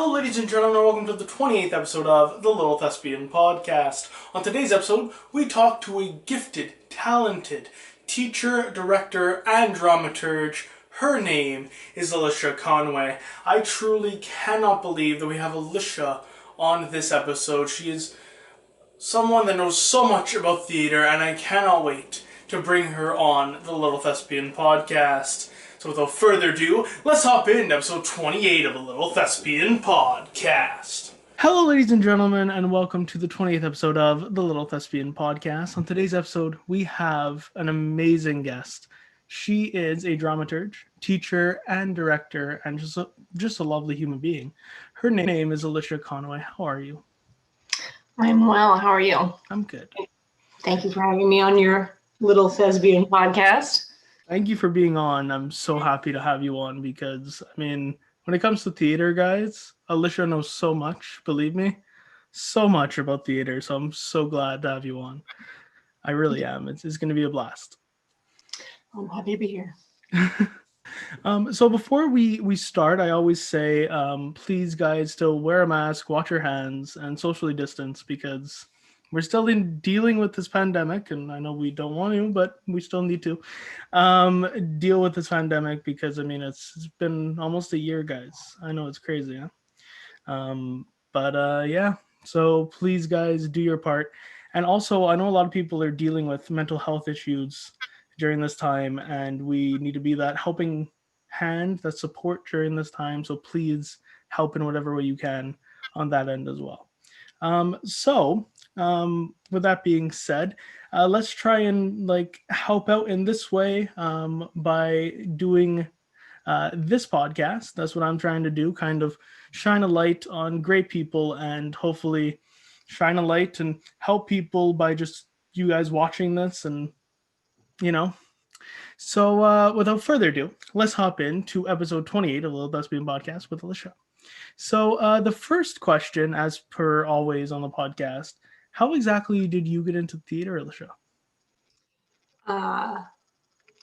Ladies and gentlemen, welcome to the 28th episode of the Little Thespian Podcast. On today's episode, we talk to a gifted, talented teacher, director, and dramaturg. Her name is Elisha Conway. I truly cannot believe that we have Elisha on this episode. She is someone that knows so much about theater, and I cannot wait to bring her on the Little Thespian Podcast. So without further ado, let's hop into episode 28 of the Little Thespian Podcast. Hello, ladies and gentlemen, and welcome to the 28th episode of the Little Thespian Podcast. On today's episode, we have an amazing guest. She is a dramaturg, teacher, and director, and just a lovely human being. Her name is Elisha Conway. How are you? I'm well. How are you? I'm good. Thank you for having me on your Little Thespian Podcast. Thank you for being on. I'm so happy to have you on because, I mean, when it comes to theater, guys, Elisha knows so much, believe me, so much about theater. So I'm so glad to have you on. I really am. It's going to be a blast. I'm happy to be here. So before we start, I always say, please, guys, still wear a mask, wash your hands, and socially distance because we're still dealing with this pandemic, and I know we don't want to, but we still need to deal with this pandemic because, I mean, it's been almost a year, guys. I know it's crazy, huh? Yeah. So please, guys, do your part. And also, I know a lot of people are dealing with mental health issues during this time, and we need to be that helping hand, that support during this time. So please help in whatever way you can on that end as well. With that being said, let's try and help out in this way by doing this podcast. That's what I'm trying to do, kind of shine a light on great people and hopefully shine a light and help people by just you guys watching this and, you know. So without further ado, let's hop into episode 28 of the Little Thespian Podcast with Elisha. So the first question, as per always on the podcast, how exactly did you get into theater, Elisha?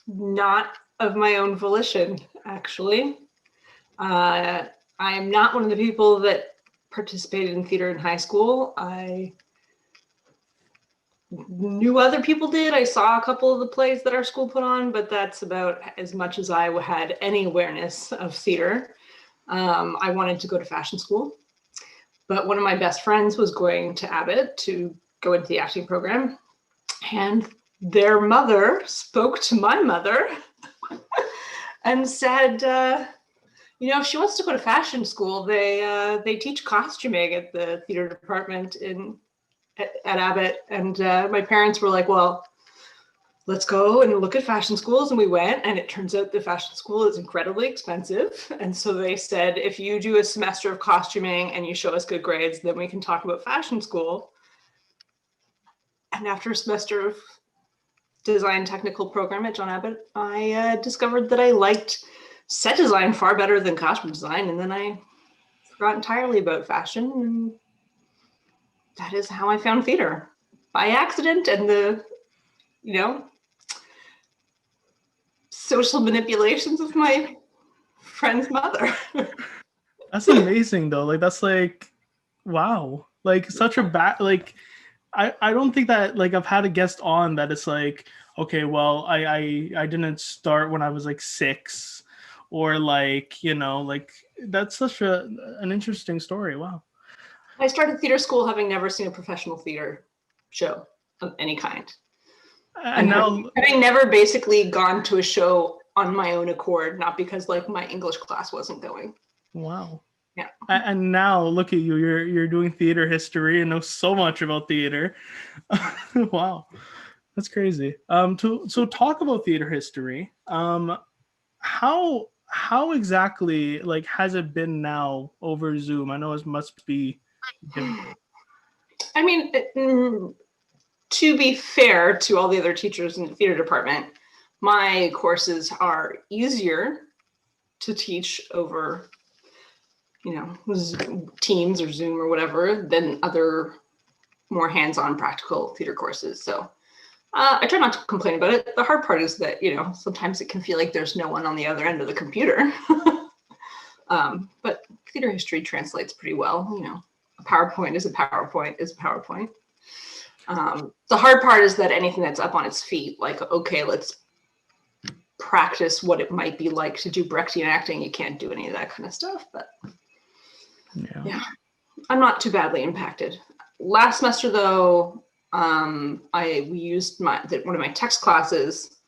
Not of my own volition, actually. I am not one of the people that participated in theater in high school. I knew other people did. I saw a couple of the plays that our school put on, but that's about as much as I had any awareness of theater. I wanted to go to fashion school, but one of my best friends was going to Abbott to go into the acting program, and their mother spoke to my mother and said, if she wants to go to fashion school, they teach costuming at the theater department at Abbott. And my parents were like, well, let's go and look at fashion schools. And we went, and it turns out the fashion school is incredibly expensive. And so they said, if you do a semester of costuming and you show us good grades, then we can talk about fashion school. And after a semester of design technical program at John Abbott, I discovered that I liked set design far better than costume design, and then I forgot entirely about fashion, and that is how I found theater, by accident, and the, social manipulations of my friend's mother. That's amazing though. Like that's like, wow. Like such a I don't think that like I've had a guest on that it's like, okay, well, I didn't start when I was like 6, or like, like that's such an interesting story. Wow. I started theater school having never seen a professional theater show of any kind. And now having never basically gone to a show on my own accord, not because like my English class wasn't going. Wow. Yeah. And now look at you. You're doing theater history and know so much about theater. Wow. That's crazy. So talk about theater history. How exactly like has it been now over Zoom? I know it must be difficult. I mean, to be fair to all the other teachers in the theater department, my courses are easier to teach over, Teams or Zoom or whatever than other more hands-on practical theater courses. So I try not to complain about it. The hard part is that, sometimes it can feel like there's no one on the other end of the computer. But theater history translates pretty well. A PowerPoint is a PowerPoint is a PowerPoint. The hard part is that anything that's up on its feet, like, okay, let's practice what it might be like to do Brechtian acting. You can't do any of that kind of stuff, but yeah, I'm not too badly impacted. Last semester, though, we used one of my text classes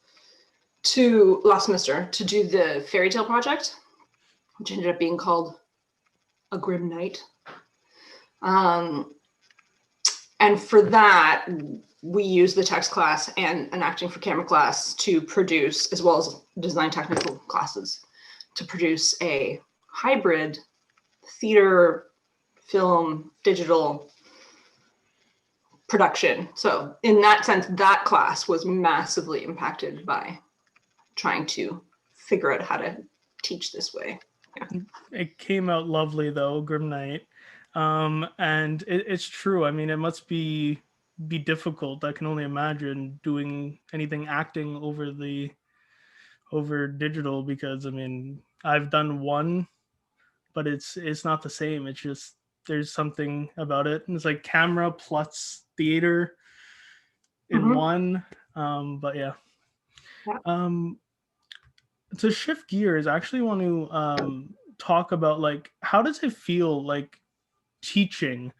last semester to do the fairy tale project, which ended up being called A Grim Night. And for that, we used the text class and an acting for camera class to produce, as well as design technical classes, to produce a hybrid theater, film, digital production. So in that sense, that class was massively impacted by trying to figure out how to teach this way. Yeah. It came out lovely though, Grim Night. And it's true. I mean, it must be difficult. I can only imagine doing anything acting over digital, because I mean, I've done one, but it's not the same. It's just there's something about it. And it's like camera plus theater in one. But yeah. To shift gears, I actually want to talk about like how does it feel like teaching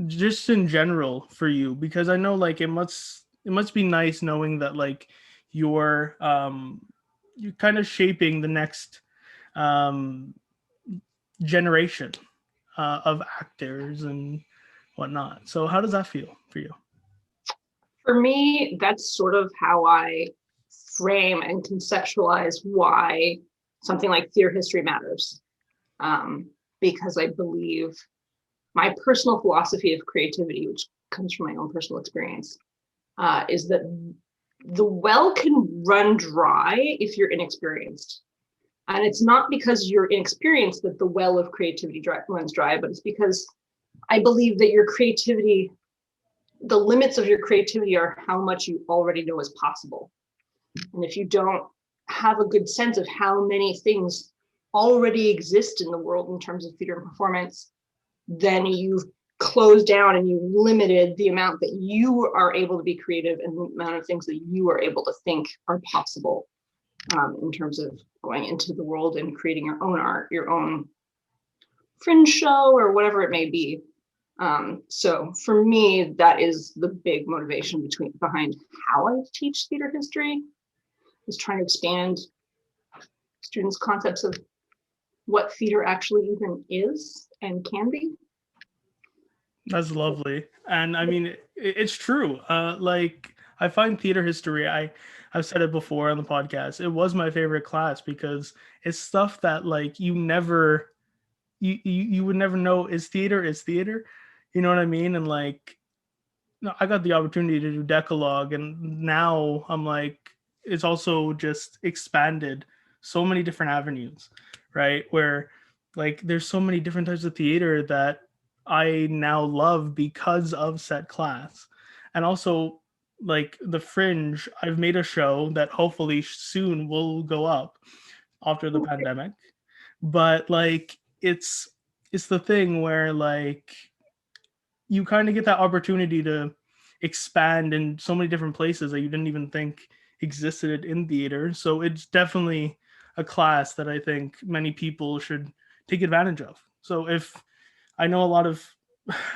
just in general for you, because I know like it must be nice knowing that like you're kind of shaping the next generation of actors and whatnot. So how does that feel for you? For me, that's sort of how I frame and conceptualize why something like theater history matters. Because I believe my personal philosophy of creativity, which comes from my own personal experience, is that the well can run dry if you're inexperienced. And it's not because you're inexperienced that the well of creativity runs dry, but it's because I believe that your creativity, the limits of your creativity are how much you already know is possible. And if you don't have a good sense of how many things already exist in the world in terms of theater and performance, then you've closed down and you've limited the amount that you are able to be creative and the amount of things that you are able to think are possible in terms of going into the world and creating your own art, your own fringe show or whatever it may be. So for me, that is the big motivation behind how I teach theater history, is trying to expand students' concepts of what theater actually even is and can be. That's lovely. And I mean, it's true. Like I find theater history, I've said it before on the podcast, it was my favorite class because it's stuff that like you would never know is theater. You know what I mean? And like I got the opportunity to do Decalogue, and now I'm like, it's also just expanded so many different avenues, right? Where like there's so many different types of theater that I now love because of set class. And also like the Fringe, I've made a show that hopefully soon will go up after the pandemic. But like it's the thing where like you kind of get that opportunity to expand in so many different places that you didn't even think existed in theater. So it's definitely a class that I think many people should take advantage of. So if I know a lot of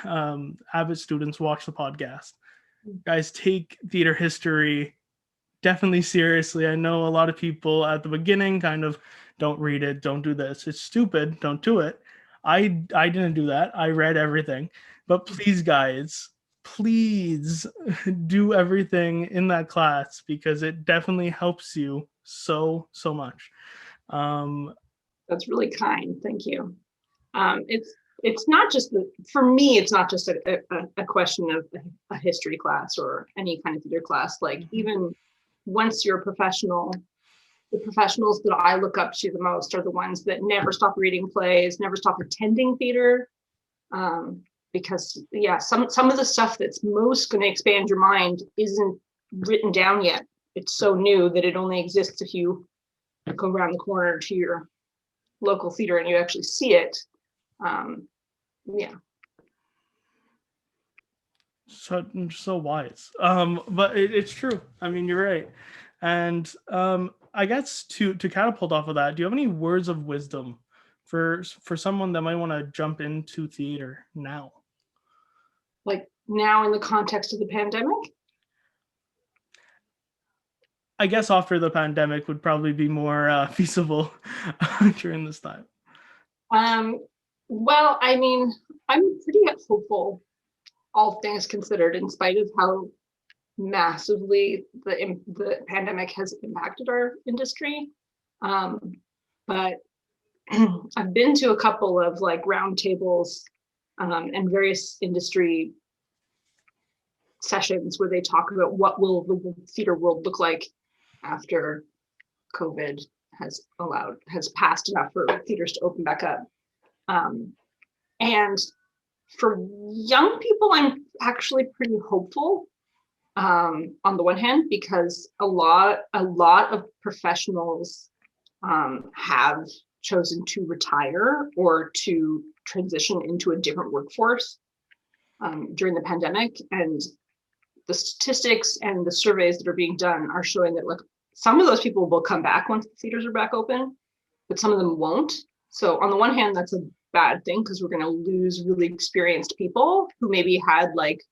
avid students watch the podcast, guys, take theater history definitely seriously. I know a lot of people at the beginning kind of don't read it, don't do this. It's stupid, don't do it. I didn't do that. I read everything. But please guys, please do everything in that class because it definitely helps you so much. That's really kind. Thank you. It's not just for me, it's not just a question of a history class or any kind of theater class. Like even once you're a professional, the professionals that I look up to the most are the ones that never stop reading plays, never stop attending theater. Because some of the stuff that's most going to expand your mind isn't written down yet. It's so new that it only exists if you go around the corner to your local theater and you actually see it. So wise. But it's true. I mean, you're right. And I guess to catapult off of that, do you have any words of wisdom for someone that might want to jump into theater now? Like now in the context of the pandemic? I guess after the pandemic would probably be more feasible during this time. Well, I mean, I'm pretty hopeful, all things considered, in spite of how massively the pandemic has impacted our industry. But I've been to a couple of like roundtables and various industry sessions where they talk about what will the theater world look like after COVID has passed enough for theaters to open back up. And for young people, I'm actually pretty hopeful. On the one hand, because a lot of professionals have chosen to retire or to transition into a different workforce during the pandemic, and the statistics and the surveys that are being done are showing that like some of those people will come back once the theaters are back open, but some of them won't. So on the one hand, that's a bad thing because we're going to lose really experienced people who maybe had like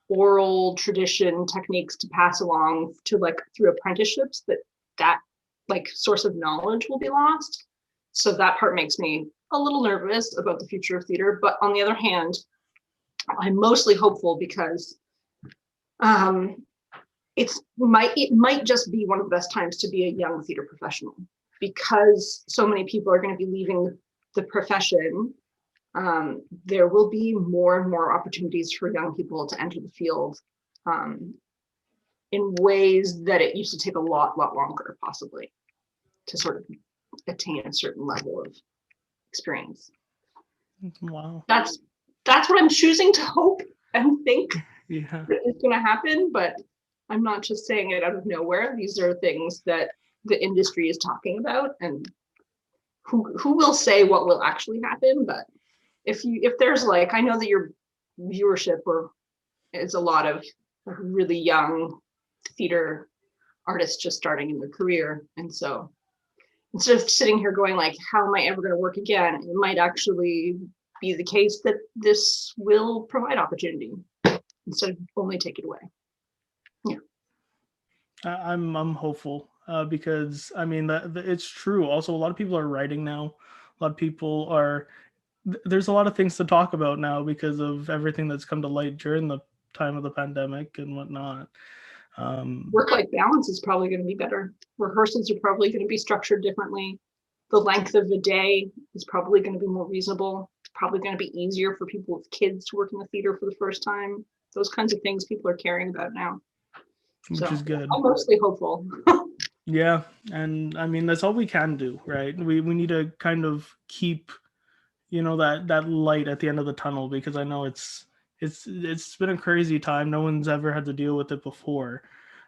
oral tradition techniques to pass along to like through apprenticeships, that like source of knowledge will be lost. So that part makes me a little nervous about the future of theater. But on the other hand, I'm mostly hopeful because it might just be one of the best times to be a young theater professional because so many people are going to be leaving the profession. There will be more and more opportunities for young people to enter the field in ways that it used to take a lot longer, possibly, to sort of attain a certain level of experience. Wow. That's what I'm choosing to hope and think is going to happen, but I'm not just saying it out of nowhere. These are things that the industry is talking about, and who will say what will actually happen, but if there's like, I know that your viewership is a lot of really young theater artists just starting in their career. And so instead of sitting here going like, how am I ever going to work again? It might actually be the case that this will provide opportunity instead of only take it away. Yeah. I'm hopeful because I mean it's true. Also, a lot of people are writing now. A lot of people are. There's a lot of things to talk about now because of everything that's come to light during the time of the pandemic and whatnot. Work-life balance is probably going to be better. Rehearsals are probably going to be structured differently. The length of the day is probably going to be more reasonable. It's probably going to be easier for people with kids to work in the theater for the first time. those kinds of things people are caring about now. Which is good. I'm mostly hopeful. Yeah, and I mean that's all we can do, right? We need to kind of keep, that light at the end of the tunnel, because I know it's been a crazy time. No one's ever had to deal with it before,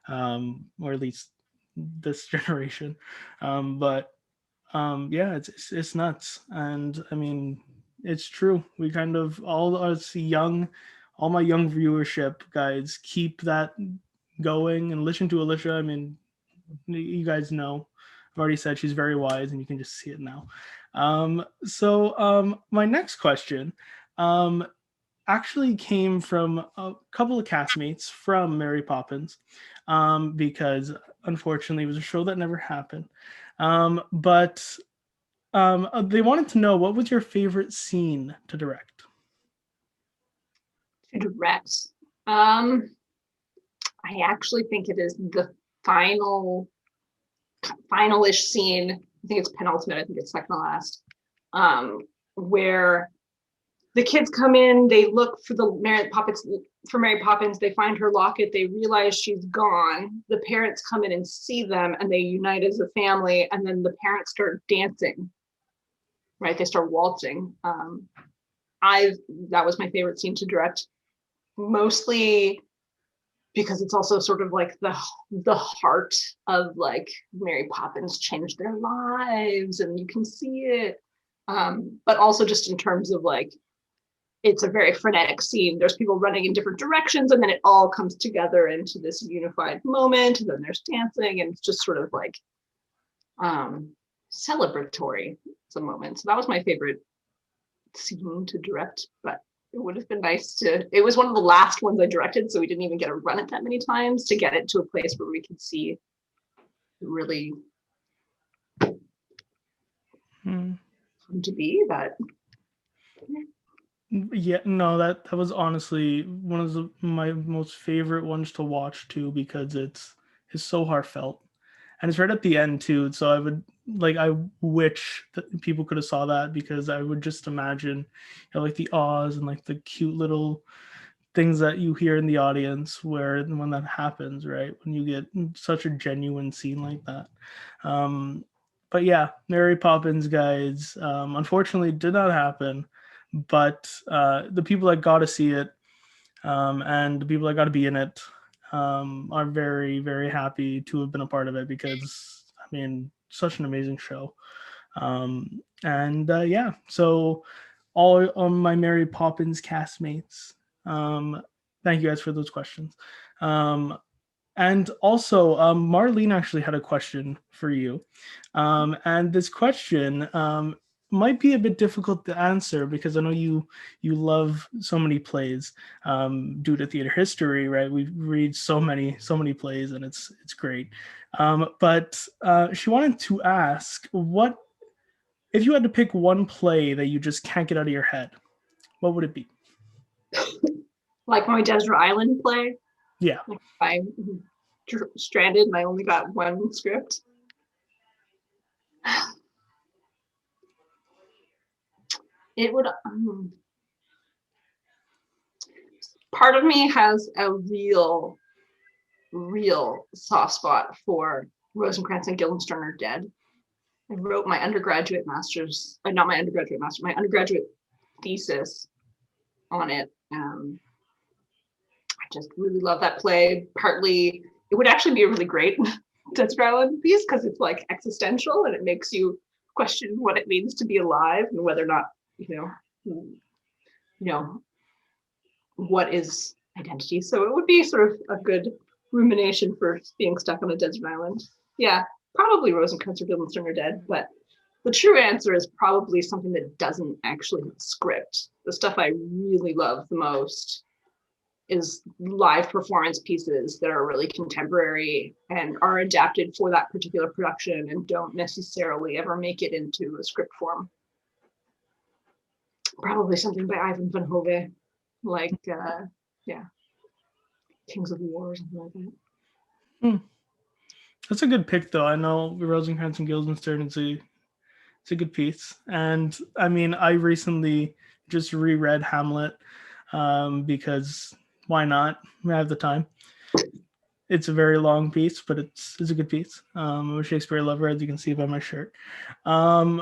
or at least this generation. But yeah, it's nuts, and I mean it's true. We kind of all my young viewership guys keep that going and listen to Elisha. I mean, you guys know, I've already said she's very wise, and you can just see it now. So my next question actually came from a couple of castmates from Mary Poppins, because unfortunately it was a show that never happened. But they wanted to know, what was your favorite scene to direct? To direct, I actually think it is the finalish scene. I think it's penultimate. I think it's second to last, where the kids come in, they look for Mary Poppins, they find her locket, they realize she's gone. The parents come in and see them, and they unite as a family, and then the parents start dancing, right? They start waltzing. That was my favorite scene to direct, mostly because it's also sort of like the heart of like Mary Poppins changed their lives, and you can see it. But also just in terms of like, it's a very frenetic scene. There's people running in different directions, and then it all comes together into this unified moment, and then there's dancing, and it's just sort of like celebratory. It's a moment. So that was my favorite scene to direct, but it would have been nice it was one of the last ones I directed, so we didn't even get to run it that many times to get it to a place where we could see really fun to be. But yeah, no, that was honestly one of my most favorite ones to watch too, because it's so heartfelt, and it's right at the end too. So I wish that people could have saw that, because I would just imagine, like the ahs and like the cute little things that you hear in the audience when that happens, right? When you get such a genuine scene like that. But yeah, Mary Poppins, guys, unfortunately did not happen. But the people that got to see it, and the people that got to be in it, are very, very happy to have been a part of it, because I mean, such an amazing show. And yeah, so all my Mary Poppins castmates, thank you guys for those questions. And also, Marlene actually had a question for you. And this question might be a bit difficult to answer, because I know you love so many plays, due to theater history, right? We read so many plays, and it's great. But she wanted to ask, what if you had to pick one play that you just can't get out of your head, what would it be? Like my Desert Island play? Yeah. Like I'm stranded and I only got one script. It would. Part of me has a real soft spot for Rosencrantz and Guildenstern Are Dead. I wrote my undergraduate thesis on it. I just really love that play. Partly, it would actually be a really great Desert Island piece, because it's like existential, and it makes you question what it means to be alive, and whether or not, what is identity. So it would be sort of a good rumination for being stuck on a desert island. Yeah, probably Rosencrantz or Guildenstern Are Dead, but the true answer is probably something that doesn't actually have a script. The stuff I really love the most is live performance pieces that are really contemporary and are adapted for that particular production and don't necessarily ever make it into a script form. Probably something by Ivan van Hove, like Kings of War or something like that. That's a good pick, though. I know Rosencrantz and Guildenstern is it's a good piece, and I mean, I recently just reread Hamlet, because why not? I have the time. It's a very long piece, but it's a good piece. I'm a Shakespeare lover, as you can see by my shirt. Yeah,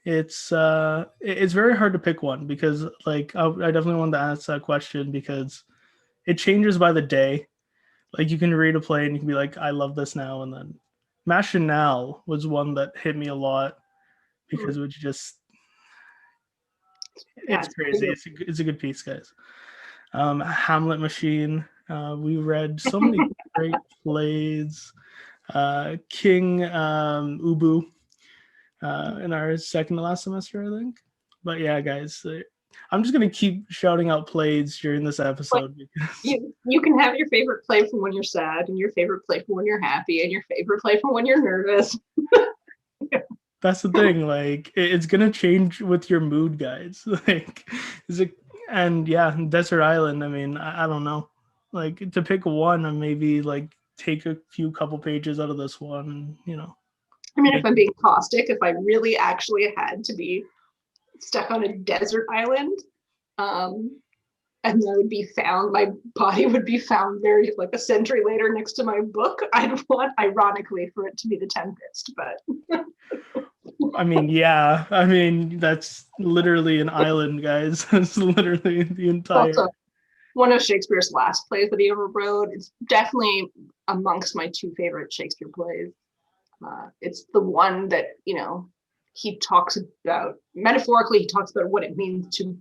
it's very hard to pick one because like I definitely wanted to ask that question because it changes by the day. Like you can read a play and you can be like, I love this now, and then Machinal was one that hit me a lot because it was just it's crazy. It's a good piece, guys. Hamlet Machine. We read so many great plays. King Ubu in our second to last semester, I think. But yeah, guys, I'm just gonna keep shouting out plays during this episode because you can have your favorite play from when you're sad, and your favorite play from when you're happy, and your favorite play from when you're nervous. that's the thing. Like it's gonna change with your mood, guys. Like, is it? And yeah, Desert Island. I mean, I don't know. Like to pick one and maybe like take a couple pages out of this one. I mean, if I'm being caustic, if I really actually had to be stuck on a desert island, and I would be found, my body would be found very like a century later next to my book, I'd want, ironically, for it to be The Tempest, but I mean, yeah. I mean, that's literally an island, guys. That's literally the entire. Also, one of Shakespeare's last plays that he ever wrote. It's definitely amongst my two favorite Shakespeare plays. It's the one that, he talks about, metaphorically, he talks about what it means to,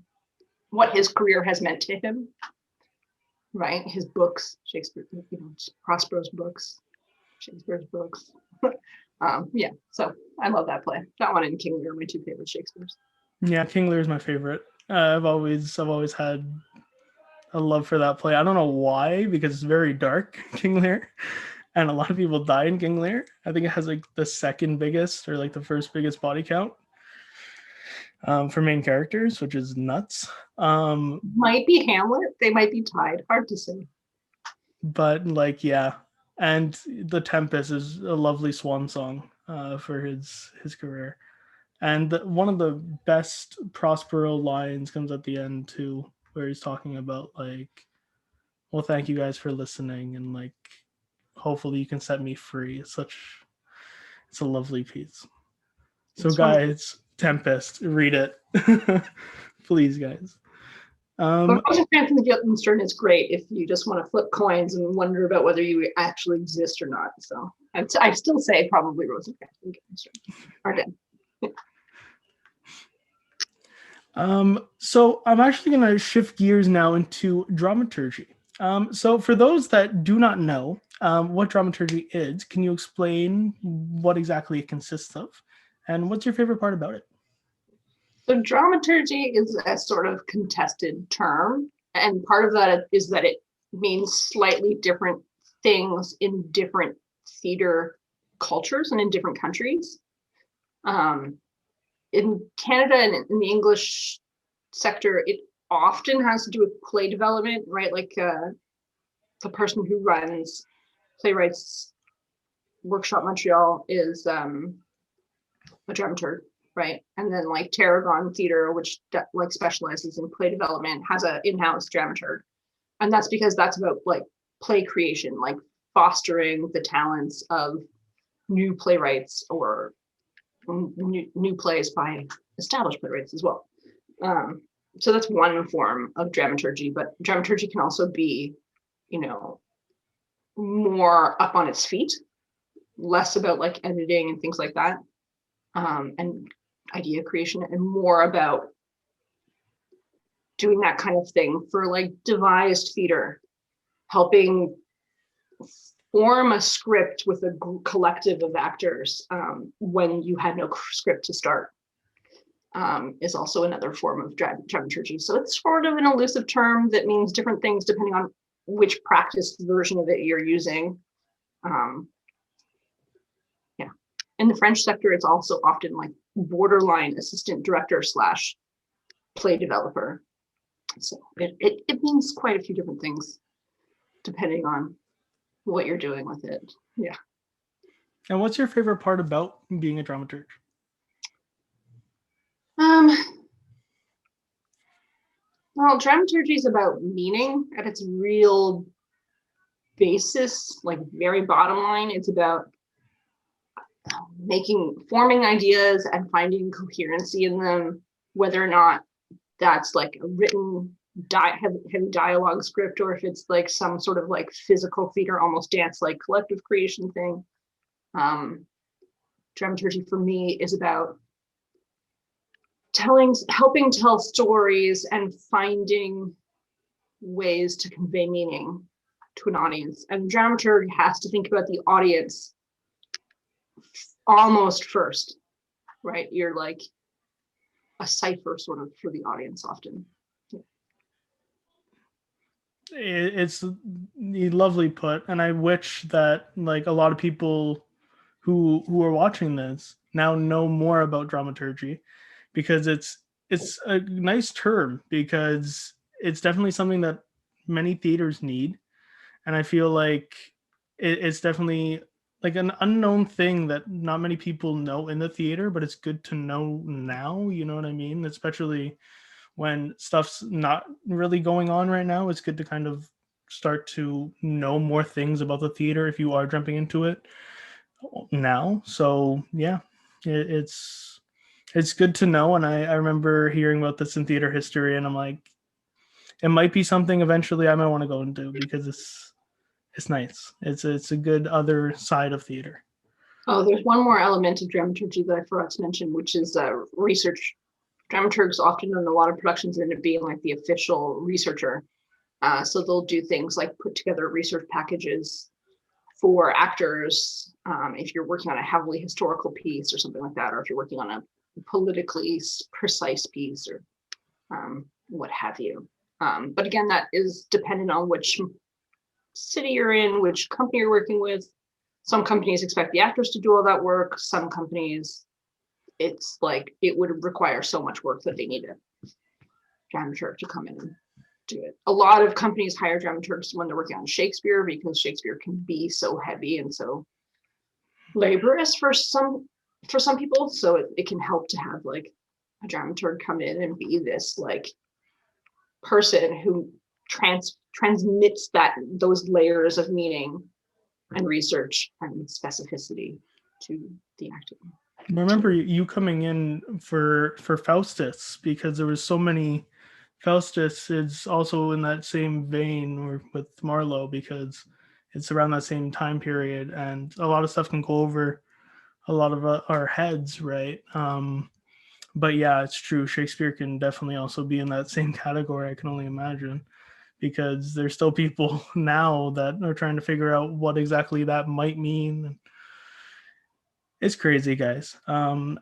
what his career has meant to him, right? His books, Shakespeare, Prospero's books, Shakespeare's books. Yeah, so I love that play. That one and King Lear are my two favorite Shakespeare's. Yeah, King Lear is my favorite. I've always had a love for that play. I don't know why, because it's very dark, King Lear, and a lot of people die in King Lear. I think it has like the second biggest or like the first biggest body count for main characters, which is nuts. Might be Hamlet. They might be tied. Hard to say. But like, yeah. And The Tempest is a lovely swan song for his career. And one of the best Prospero lines comes at the end too, where he's talking about like, well, thank you guys for listening, and like, hopefully you can set me free. It's a lovely piece. So guys, Tempest, read it. Please, guys. Rosencrantz and the Guildenstern is great if you just want to flip coins and wonder about whether you actually exist or not. So I still say probably Rosencrantz and Guildenstern are dead. So I'm actually going to shift gears now into dramaturgy. So for those that do not know what dramaturgy is, can you explain what exactly it consists of, and what's your favorite part about it? So dramaturgy is a sort of contested term, and part of that is that it means slightly different things in different theater cultures and in different countries. In Canada and in the English sector, it often has to do with play development, right? Like the person who runs Playwrights Workshop Montreal is a dramaturg, right? And then like Tarragon Theatre, which like specializes in play development, has an in-house dramaturg. And that's because that's about like play creation, like fostering the talents of new playwrights or new plays by established playwrights as well. So that's one form of dramaturgy, but dramaturgy can also be, more up on its feet, less about like editing and things like that, and idea creation, and more about doing that kind of thing for like devised theater, helping form a script with a collective of actors when you had no script to start, is also another form of dramaturgy. So it's sort of an elusive term that means different things depending on which practice version of it you're using. Yeah. In the French sector, it's also often like borderline assistant director / play developer. So it means quite a few different things depending on what you're doing with it. Yeah. And what's your favorite part about being a dramaturg? Well, dramaturgy is about meaning at its real basis, like very bottom line. It's about forming ideas and finding coherency in them, whether or not that's like a written heavy dialogue script, or if it's like some sort of like physical theater, almost dance like collective creation thing. Dramaturgy for me is about helping tell stories and finding ways to convey meaning to an audience. And dramaturg has to think about the audience almost first, right? You're like a cipher sort of for the audience often. It's lovely put, and I wish that like a lot of people who are watching this now know more about dramaturgy, because it's a nice term, because it's definitely something that many theaters need, and I feel like it's definitely like an unknown thing that not many people know in the theater, but it's good to know now, you know what I mean? Especially when stuff's not really going on right now, it's good to kind of start to know more things about the theater if you are jumping into it now. So yeah, it's good to know. And I remember hearing about this in theater history, and I'm like, it might be something eventually I might want to go and do, because it's nice. It's a good other side of theater. Oh, there's one more element of dramaturgy that I forgot to mention, which is research. Dramaturgs often in a lot of productions end up being like the official researcher. So they'll do things like put together research packages for actors, if you're working on a heavily historical piece or something like that, or if you're working on a politically precise piece or what have you. But again, that is dependent on which city you're in, which company you're working with. Some companies expect the actors to do all that work. Some companies, it's like it would require so much work that they need a dramaturg to come in and do it. A lot of companies hire dramaturgs when they're working on Shakespeare, because Shakespeare can be so heavy and so laborious for some people. So it can help to have like a dramaturg come in and be this like person who transmits those layers of meaning and research and specificity to the acting. I remember you coming in for Faustus, because there was so many. Faustus is also in that same vein, or with Marlowe, because it's around that same time period, and a lot of stuff can go over a lot of our heads, right? But yeah, it's true. Shakespeare can definitely also be in that same category, I can only imagine, because there's still people now that are trying to figure out what exactly that might mean. It's crazy, guys. And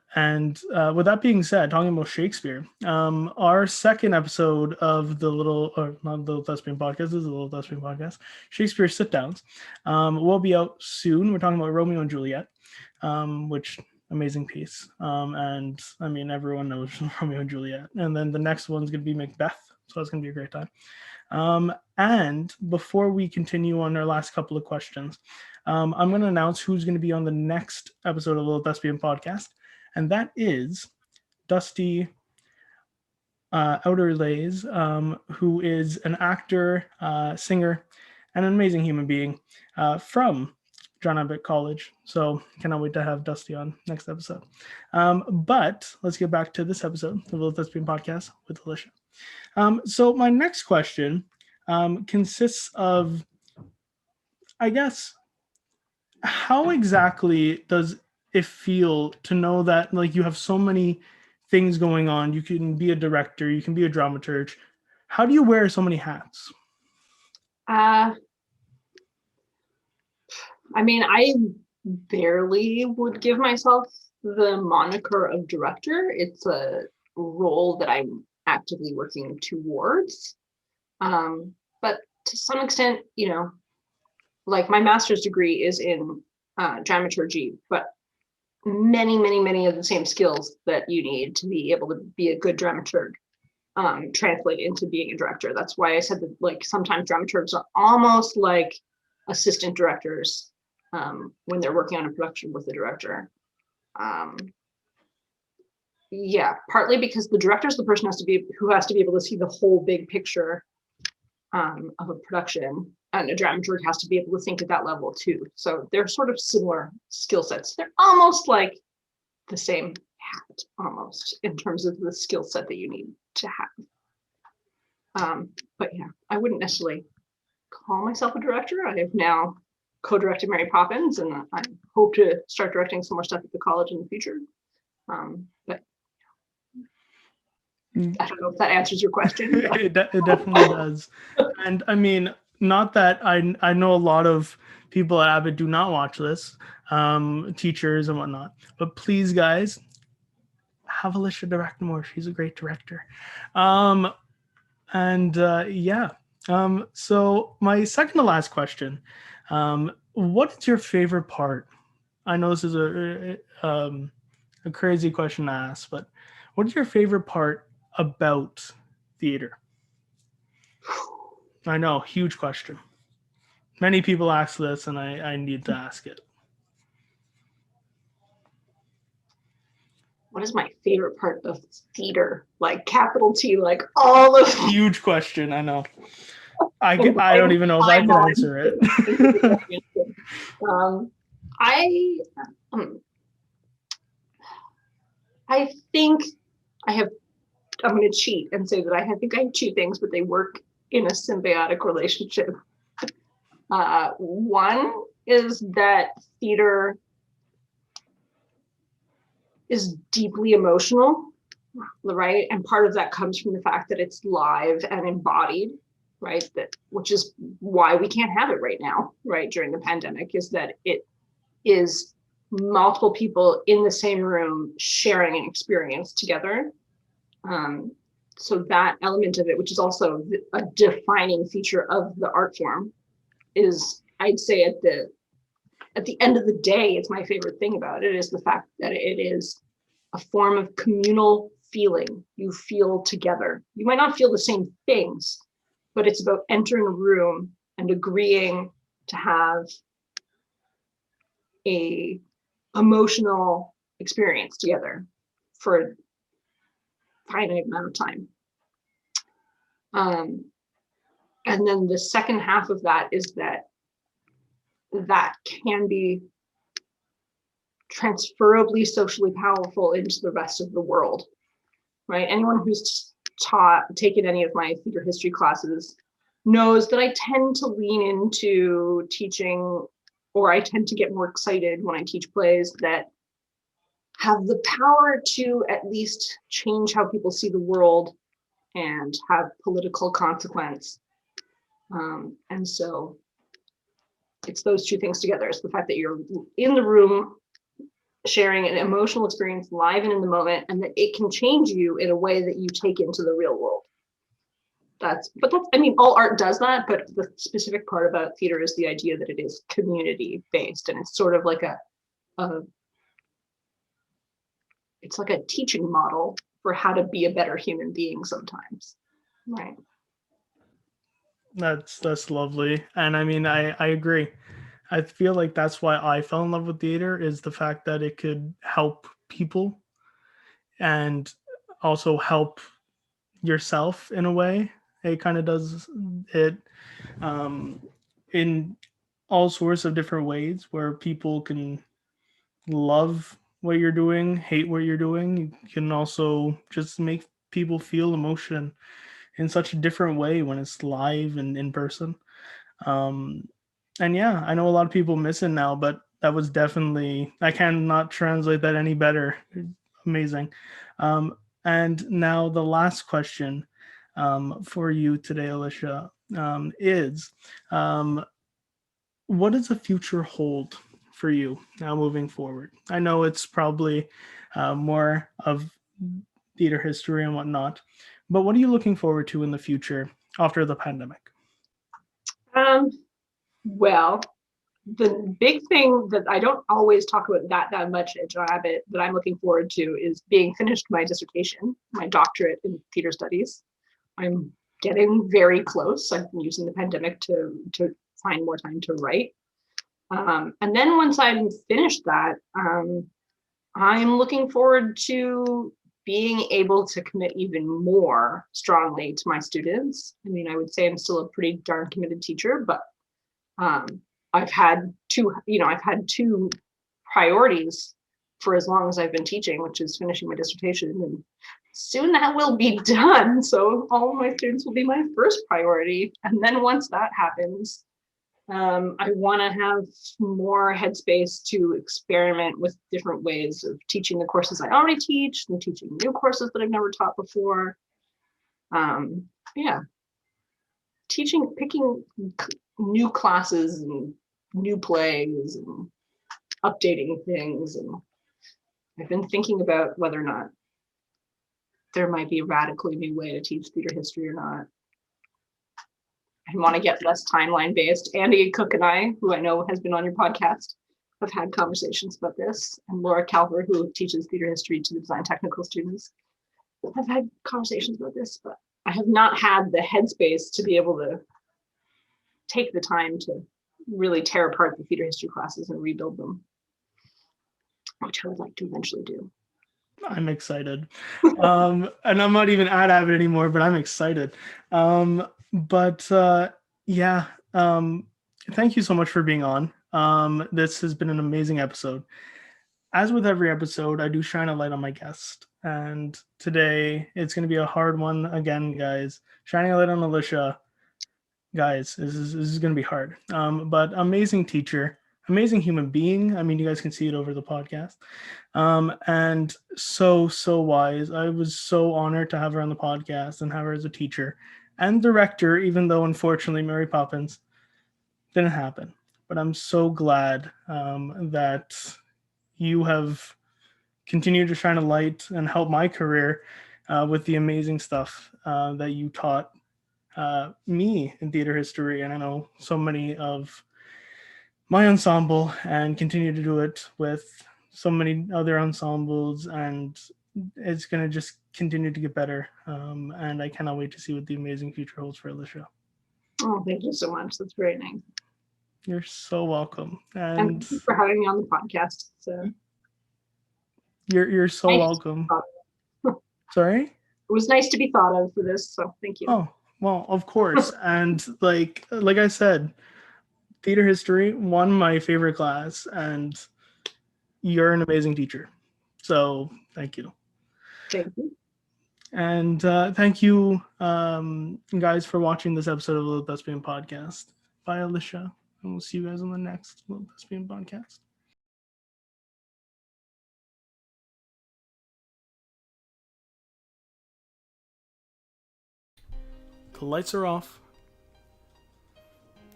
with that being said, talking about Shakespeare, our second episode of the not Little Thespian Podcast, this is the Little Thespian Podcast, Shakespeare Sit-Downs, will be out soon. We're talking about Romeo and Juliet, which amazing piece. And I mean, everyone knows Romeo and Juliet. And then the next one's going to be Macbeth. So that's going to be a great time. And before we continue on our last couple of questions, I'm going to announce who's going to be on the next episode of the Little Thespian Podcast, and that is Dusty Outerlays, who is an actor, singer, and an amazing human being from John Abbott College. So cannot wait to have Dusty on next episode. But let's get back to this episode of the Little Thespian Podcast with Elisha. So my next question consists of, I guess, how exactly does it feel to know that like you have so many things going on? You can be a director, you can be a dramaturg. How do you wear so many hats? I mean, I barely would give myself the moniker of director. It's a role that I'm actively working towards. But to some extent, you know, like my master's degree is in dramaturgy, but many of the same skills that you need to be able to be a good dramaturg translate into being a director. That's why I said that like sometimes dramaturgs are almost like assistant directors when they're working on a production with the director. Yeah, partly because the director is the person who has to be able to see the whole big picture of a production, and a dramaturg has to be able to think at that level too. So they're sort of similar skill sets. They're almost like the same hat, almost, in terms of the skill set that you need to have. But yeah, I wouldn't necessarily call myself a director. I have now co-directed Mary Poppins, and I hope to start directing some more stuff at the college in the future. But I don't know if that answers your question. It definitely does. And I mean, not that I know a lot of people at Abbott do not watch this, teachers and whatnot, but please, guys, have Elisha direct more. She's a great director. So my second to last question, what is your favorite part? I know this is a crazy question to ask, but what is your favorite part about theater? I know, huge question. Many people ask this, and I need to ask it. What is my favorite part of theater? Like capital T, like all of Huge question, I know. I don't even know if I can answer it. I think I'm going to cheat and say that I think I have two things, but they work in a symbiotic relationship. One is that theater is deeply emotional, right? And part of that comes from the fact that it's live and embodied, right? Which is why we can't have it right now, right? During the pandemic, is that it is multiple people in the same room sharing an experience together. So that element of it, which is also a defining feature of the art form, is, I'd say, at the end of the day, it's my favorite thing about it, is the fact that it is a form of communal feeling. You feel together. You might not feel the same things, but it's about entering a room and agreeing to have a emotional experience together for a finite amount of time. And then the second half of that is that can be transferably socially powerful into the rest of the world, right? Anyone who's taken any of my theater history classes knows that I tend to lean into teaching, or I tend to get more excited when I teach plays that have the power to at least change how people see the world and have political consequence. And so it's those two things together. It's the fact that you're in the room sharing an emotional experience live and in the moment, and that it can change you in a way that you take into the real world. I mean, all art does that, but the specific part about theater is the idea that it is community based, and it's sort of like it's like a teaching model for how to be a better human being sometimes, right? That's lovely. And I mean, I agree. I feel like that's why I fell in love with theater, is the fact that it could help people and also help yourself in a way. It kind of does it in all sorts of different ways, where people can love what you're doing, hate what you're doing. You can also just make people feel emotion in such a different way when it's live and in person. And yeah, I know a lot of people miss it now, but that was definitely, I cannot translate that any better. Amazing. And now the last question for you today, Elisha, is what does the future hold for you now moving forward? I know it's probably more of theater history and whatnot, but what are you looking forward to in the future after the pandemic? Well, the big thing that I don't always talk about that much at John Abbott that I'm looking forward to is being finished my dissertation, my doctorate in theater studies. I'm getting very close. I've been using the pandemic to find more time to write. And then once I'm finished that, I'm looking forward to being able to commit even more strongly to my students. I mean, I would say I'm still a pretty darn committed teacher, but I've had two priorities for as long as I've been teaching, which is finishing my dissertation, and soon that will be done. So all of my students will be my first priority. And then once that happens, I want to have more headspace to experiment with different ways of teaching the courses I already teach and teaching new courses that I've never taught before. Picking new classes and new plays and updating things. And I've been thinking about whether or not there might be a radically new way to teach theater history or not. I want to get less timeline based. Andy Cook and I, who I know has been on your podcast, have had conversations about this. And Laura Calver, who teaches theater history to the design technical students, have had conversations about this, but I have not had the headspace to be able to take the time to really tear apart the theater history classes and rebuild them, which I would like to eventually do. I'm excited. And I'm not even at Avid anymore, but I'm excited. Thank you so much for being on. This has been an amazing episode. As with every episode, I do shine a light on my guest. And today it's going to be a hard one again, guys. Shining a light on Elisha. Guys, this is going to be hard. But amazing teacher, amazing human being. I mean, you guys can see it over the podcast. And so wise. I was so honored to have her on the podcast and have her as a teacher and director, even though unfortunately Mary Poppins didn't happen. But I'm so glad that you have continued to shine a light and help my career with the amazing stuff that you taught me in theater history. And I know so many of my ensemble and continue to do it with so many other ensembles, and it's going to just continue to get better. And I cannot wait to see what the amazing future holds for Elisha. Oh, thank you so much. That's very nice. You're so welcome. And thank you for having me on the podcast. So you're so welcome. Sorry? It was nice to be thought of for this, so thank you. Oh, well, of course. And like I said, theater history, one of my favorite class, and you're an amazing teacher. So thank you. Thank you. And thank you, guys, for watching this episode of the Little Thespian Podcast. Bye, Elisha. And we'll see you guys on the next Little Thespian Podcast. The lights are off.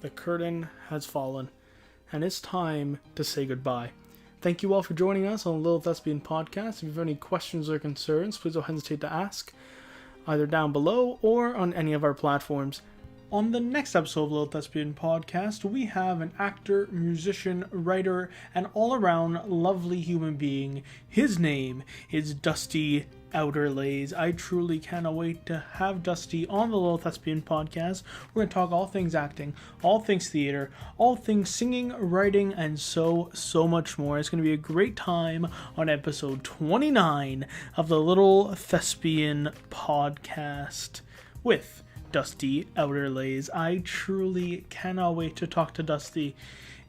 The curtain has fallen. And it's time to say goodbye. Thank you all for joining us on the Little Thespian Podcast. If you have any questions or concerns, please don't hesitate to ask, either down below or on any of our platforms. On the next episode of Little Thespian Podcast, we have an actor, musician, writer, and all-around lovely human being. His name is Dusty Outerlays. I truly cannot wait to have Dusty on the Little Thespian Podcast. We're going to talk all things acting, all things theater, all things singing, writing, and so much more. It's going to be a great time on episode 29 of the Little Thespian Podcast with Dusty Outerlays. I truly cannot wait to talk to Dusty.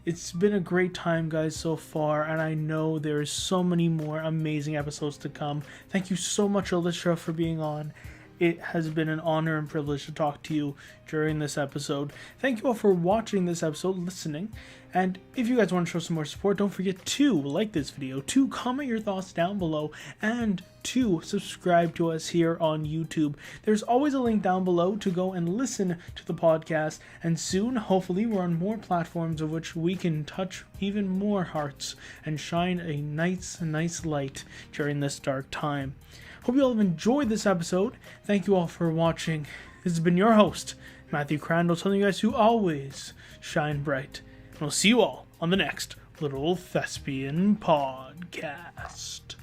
It's been a great time, guys, so far, and I know there's so many more amazing episodes to come. Thank you so much, Elisha, for being on. It has been an honor and privilege to talk to you during this episode. Thank you all for watching this episode, listening. And if you guys want to show some more support, don't forget to like this video, to comment your thoughts down below, and to subscribe to us here on YouTube. There's always a link down below to go and listen to the podcast, and soon, hopefully, we're on more platforms of which we can touch even more hearts and shine a nice light during this dark time. Hope you all have enjoyed this episode. Thank you all for watching. This has been your host, Matthew Crandall, telling you guys to always shine bright. And we'll see you all on the next Little Thespian Podcast.